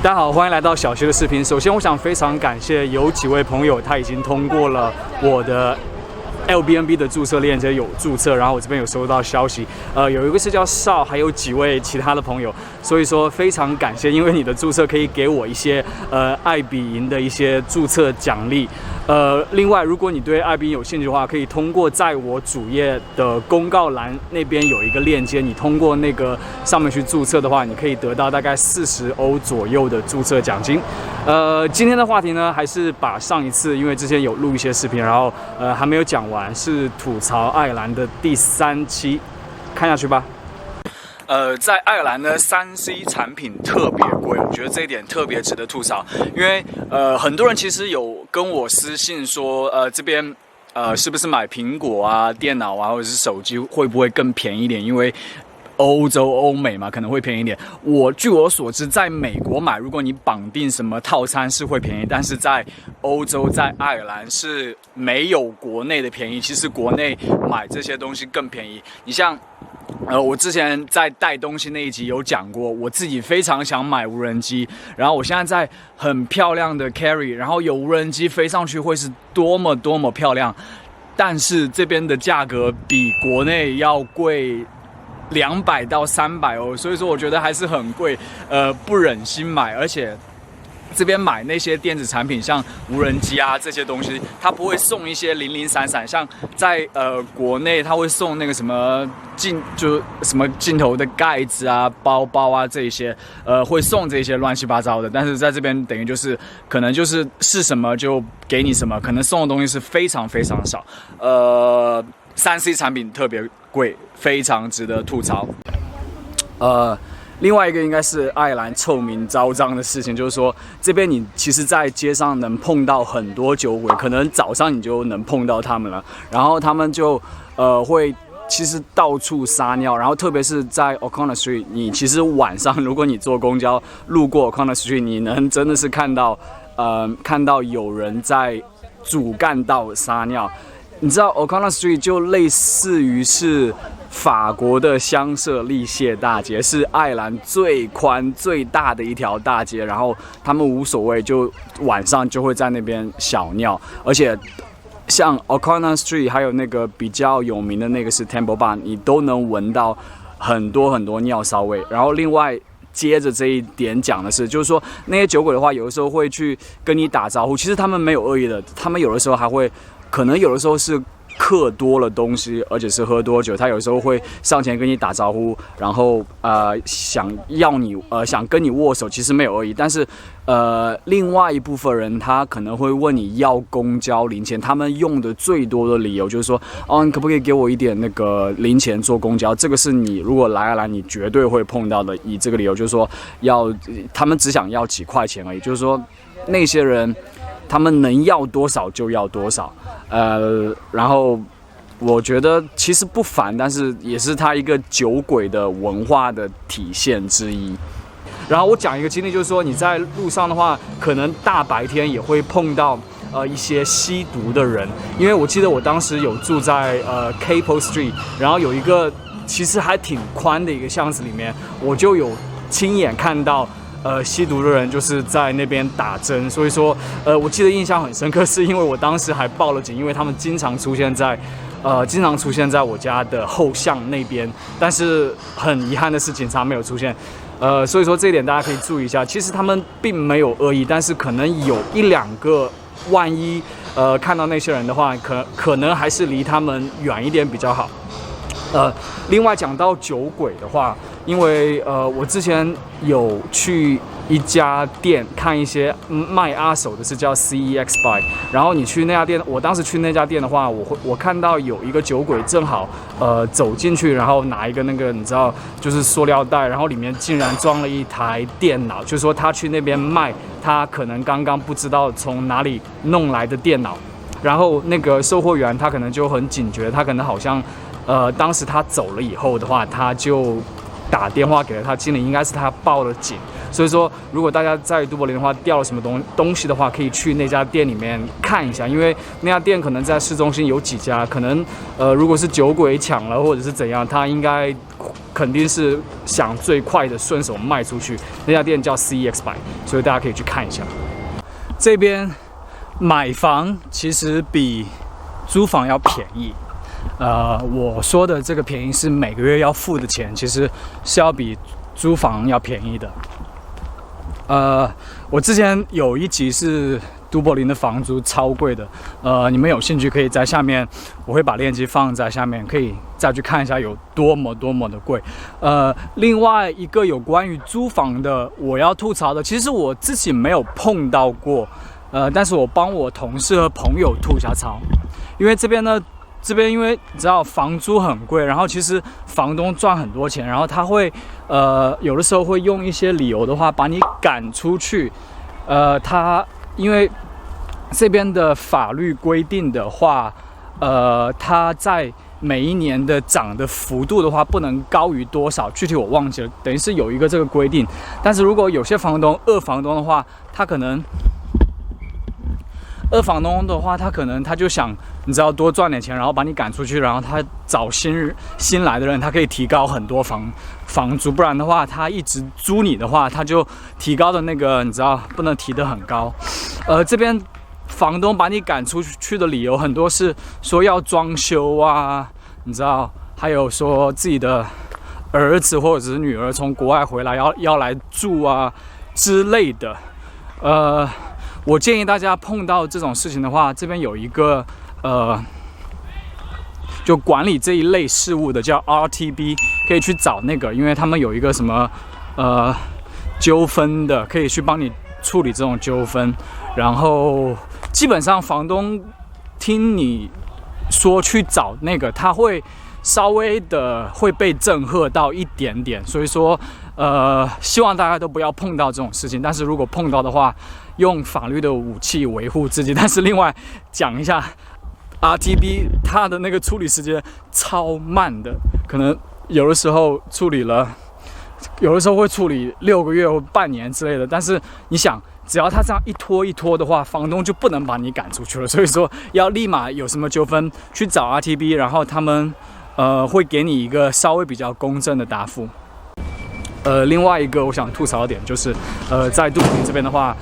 大家好，欢迎来到小薛的视频。首先，我想非常感谢有几位朋友，他已经通过了我的 Airbnb 的注册链接有注册，然后我这边有收到消息，有一个是叫邵，还有几位其他的朋友，所以说非常感谢，因为你的注册可以给我一些爱彼迎的一些注册奖励。另外，如果你对爱彼迎有兴趣的话，可以通过在我主页的公告栏那边有一个链接，你通过那个上面去注册的话，你可以得到大概40欧左右的注册奖金。今天的话题呢，还是把上一次，因为之前有录一些视频，然后还没有讲完，是吐槽爱尔兰的第3期，看下去吧。在爱尔兰呢，3C 产品特别贵，我觉得这一点特别值得吐槽，因为很多人其实有跟我私信说，这边是不是买苹果啊、电脑啊或者是手机会不会更便宜一点？因为欧洲、欧美嘛，可能会便宜一点。据我所知，在美国买，如果你绑定什么套餐是会便宜，但是在欧洲、在爱尔兰是没有国内的便宜。其实国内买这些东西更便宜。你像我之前在带东西那一集有讲过，我自己非常想买无人机，然后我现在在很漂亮的 Carry， 然后有无人机飞上去会是多么漂亮，但是这边的价格比国内要贵200到300欧，所以说我觉得还是很贵，不忍心买，而且这边买那些电子产品，像无人机啊这些东西，它不会送一些零零散散，像在国内它会送那个什么镜头的盖子啊、包包啊这些，会送这些乱七八糟的。但是在这边等于就是可能就是什么就给你什么，可能送的东西是非常少。3C 产品特别贵，非常值得吐槽。另外一个应该是爱尔兰臭名昭彰的事情，就是说这边你其实在街上能碰到很多酒鬼，可能早上你就能碰到他们了，然后他们就会其实到处撒尿，然后特别是在 O'Connor Street， 你其实晚上如果你坐公交路过 O'Connor Street， 你能真的是看到有人在主干道撒尿。你知道 O'Connor Street 就类似于是法国的香榭丽榭大街，是爱尔兰最宽最大的一条大街，然后他们无所谓，就晚上就会在那边小尿，而且像 O'Connor Street 还有那个比较有名的那个是 Temple Bar， 你都能闻到很多尿骚味。然后另外接着这一点讲的是，就是说那些酒鬼的话，有的时候会去跟你打招呼，其实他们没有恶意的，他们有的时候还会。可能有的时候是嗑多了东西，而且是喝多酒，他有时候会上前跟你打招呼，然后想跟你握手，其实没有恶意。但是另外一部分人他可能会问你要公交零钱，他们用的最多的理由就是说，你可不可以给我一点那个零钱坐公交？这个是你如果来爱尔兰你绝对会碰到的，以这个理由就是说他们只想要几块钱而已，就是说那些人。他们能要多少就要多少，然后我觉得其实不烦，但是也是他一个酒鬼的文化的体现之一。然后我讲一个经历，就是说你在路上的话，可能大白天也会碰到一些吸毒的人，因为我记得我当时有住在Capel Street， 然后有一个其实还挺宽的一个巷子里面，我就有亲眼看到。吸毒的人就是在那边打针，所以说，我记得印象很深刻，是因为我当时还报了警，因为他们经常出现在我家的后巷那边，但是很遗憾的是警察没有出现，所以说这一点大家可以注意一下，其实他们并没有恶意，但是可能有1-2个，万一看到那些人的话，可能还是离他们远一点比较好。另外讲到酒鬼的话，因为我之前有去一家店看一些卖阿手的，是叫 CEX Buy， 然后你去那家店，我当时去那家店的话，我看到有一个酒鬼正好走进去，然后拿一个那个你知道就是塑料袋，然后里面竟然装了一台电脑，就是说他去那边卖他可能刚刚不知道从哪里弄来的电脑，然后那个售货员他可能就很警觉，他可能好像当时他走了以后的话，他就打电话给了他经理，应该是他报了警。所以说，如果大家在都柏林的话掉了什么东西的话，可以去那家店里面看一下，因为那家店可能在市中心有几家，可能如果是酒鬼抢了或者是怎样，他应该肯定是想最快的顺手卖出去。那家店叫 CEX 百，所以大家可以去看一下。这边买房其实比租房要便宜。我说的这个便宜是每个月要付的钱，其实是要比租房要便宜的。我之前有一集是都柏林的房租超贵的，你们有兴趣可以在下面，我会把链接放在下面，可以再去看一下有多么的贵。另外一个有关于租房的，我要吐槽的，其实我自己没有碰到过，但是我帮我同事和朋友吐一下槽，因为这边因为你知道房租很贵，然后其实房东赚很多钱，然后他会有的时候会用一些理由的话把你赶出去。他因为这边的法律规定的话，他在每一年的涨的幅度的话不能高于多少，具体我忘记了，等于是有一个这个规定。但是如果有些房东二房东的话，他可能他就想你知道多赚点钱，然后把你赶出去，然后他找新来的人，他可以提高很多房租，不然的话他一直租你的话，他就提高的那个你知道不能提得很高。这边房东把你赶出去的理由很多是说要装修啊，你知道，还有说自己的儿子或者是女儿从国外回来要来住啊之类的。我建议大家碰到这种事情的话，这边有一个就管理这一类事务的叫 RTB， 可以去找那个，因为他们有一个什么纠纷的，可以去帮你处理这种纠纷。然后基本上房东听你说去找那个，他会稍微的会被震慑到一点点，所以说希望大家都不要碰到这种事情。但是如果碰到的话，用法律的武器维护自己。但是另外讲一下 RTB 它的那个处理时间超慢的，可能有的时候会处理6个月或半年之类的。但是你想，只要他这样一拖的话，房东就不能把你赶出去了。所以说要立马有什么纠纷去找 RTB， 然后他们会给你一个稍微比较公正的答复。另外一个我想吐槽的点就是，在都柏林这边的话，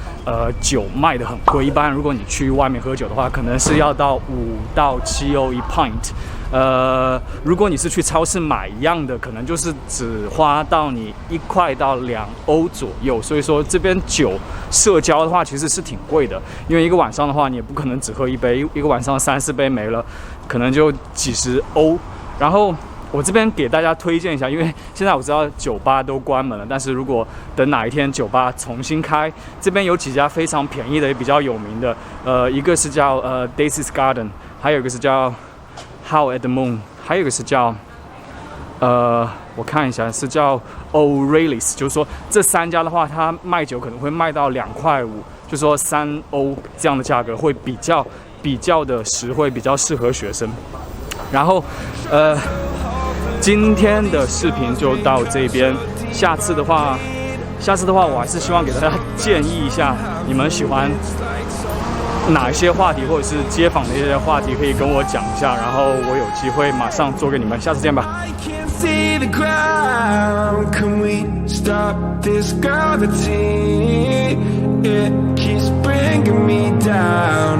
酒卖得很贵。一般如果你去外面喝酒的话，可能是要到5到7欧1 pint。如果你是去超市买一样的，可能就是只花到你1块到2欧左右。所以说这边酒社交的话其实是挺贵的，因为一个晚上的话你也不可能只喝一杯，一个晚上3、4杯没了，可能就几十欧。然后我这边给大家推荐一下，因为现在我知道酒吧都关门了，但是如果等哪一天酒吧重新开，这边有几家非常便宜的也比较有名的，一个是叫Daisy's Garden， 还有一个是叫 How at the Moon， 还有一个是叫我看一下是叫 O'Reilly's， 就是说这3家的话，它卖酒可能会卖到2块5，就说3欧这样的价格会比较的实惠，比较适合学生。然后今天的视频就到这边。下次的话，我还是希望给大家建议一下，你们喜欢哪一些话题，或者是街访的一些话题，可以跟我讲一下，然后我有机会马上做给你们。下次见吧。It keeps bringing me down.